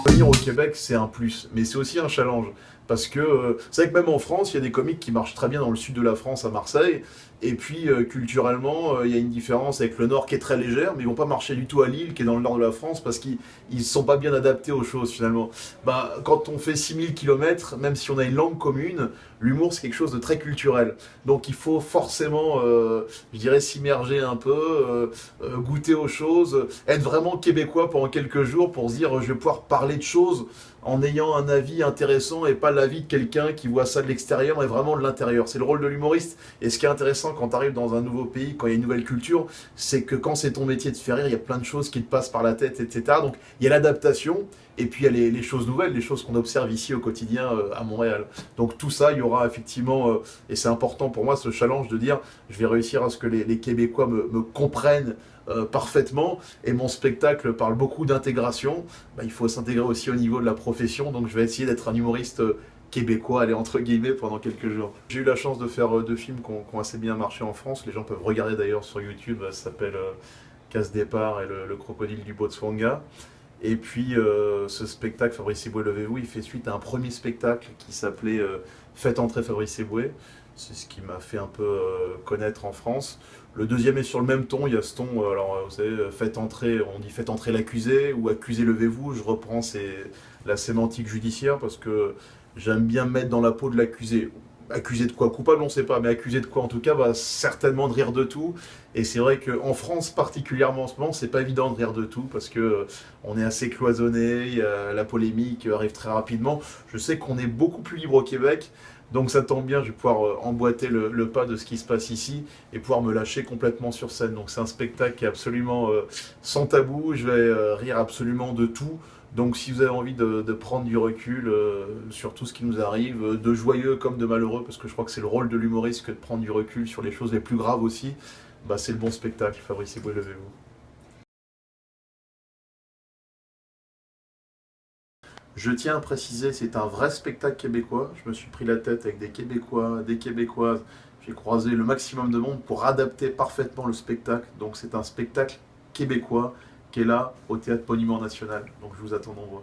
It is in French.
Venir au Québec, c'est un plus, mais c'est aussi un challenge. Parce que c'est vrai que même en France, il y a des comiques qui marchent très bien dans le sud de la France, à Marseille. Et puis culturellement, il y a une différence avec le nord qui est très légère, mais ils vont pas marcher du tout à Lille, qui est dans le nord de la France, parce qu'ils ne sont pas bien adaptés aux choses finalement. Bah, quand on fait 6000 km, même si on a une langue commune, l'humour c'est quelque chose de très culturel. Donc il faut forcément, je dirais, s'immerger un peu, goûter aux choses, être vraiment québécois pendant quelques jours pour se dire je vais pouvoir parler de choses en ayant un avis intéressant et pas l'avis de quelqu'un qui voit ça de l'extérieur mais vraiment de l'intérieur. C'est le rôle de l'humoriste. Et ce qui est intéressant quand tu arrives dans un nouveau pays, quand il y a une nouvelle culture, c'est que quand c'est ton métier de faire rire, il y a plein de choses qui te passent par la tête, etc. Donc il y a l'adaptation et puis il y a les choses nouvelles, les choses qu'on observe ici au quotidien à Montréal. Donc tout ça, il y aura effectivement, et c'est important pour moi ce challenge de dire, je vais réussir à ce que les Québécois me comprennent parfaitement, et mon spectacle parle beaucoup d'intégration. Bah, il faut s'intégrer aussi au niveau de la profession, donc je vais essayer d'être un humoriste québécois, allez, entre guillemets, pendant quelques jours. J'ai eu la chance de faire deux films qui ont assez bien marché en France, les gens peuvent regarder d'ailleurs sur YouTube, ça s'appelle Casse Départ et le crocodile du Botswana. Et puis ce spectacle, Fabrice Eboué, levez-vous, il fait suite à un premier spectacle qui s'appelait Faites entrer Fabrice Eboué. C'est ce qui m'a fait un peu connaître en France. Le deuxième est sur le même ton, il y a ce ton, alors vous savez, faites entrer, on dit faites entrer l'accusé ou accusé levez-vous, je reprends la sémantique judiciaire parce que j'aime bien me mettre dans la peau de l'accusé. Accusé de quoi? Coupable, on ne sait pas, mais accusé de quoi en tout cas, bah, certainement de rire de tout. Et c'est vrai qu'en France, particulièrement en ce moment, c'est pas évident de rire de tout parce que on est assez cloisonné, la polémique arrive très rapidement. Je sais qu'on est beaucoup plus libre au Québec, donc ça tombe bien, je vais pouvoir emboîter le pas de ce qui se passe ici et pouvoir me lâcher complètement sur scène. Donc c'est un spectacle qui est absolument sans tabou, je vais rire absolument de tout. Donc si vous avez envie de prendre du recul sur tout ce qui nous arrive, de joyeux comme de malheureux, parce que je crois que c'est le rôle de l'humoriste que de prendre du recul sur les choses les plus graves aussi, bah c'est le bon spectacle, Fabrice Eboué, levez-vous. Je tiens à préciser, c'est un vrai spectacle québécois. Je me suis pris la tête avec des Québécois, des Québécoises. J'ai croisé le maximum de monde pour adapter parfaitement le spectacle. Donc c'est un spectacle québécois qui est là au Théâtre Monument National. Donc je vous attends nombreux.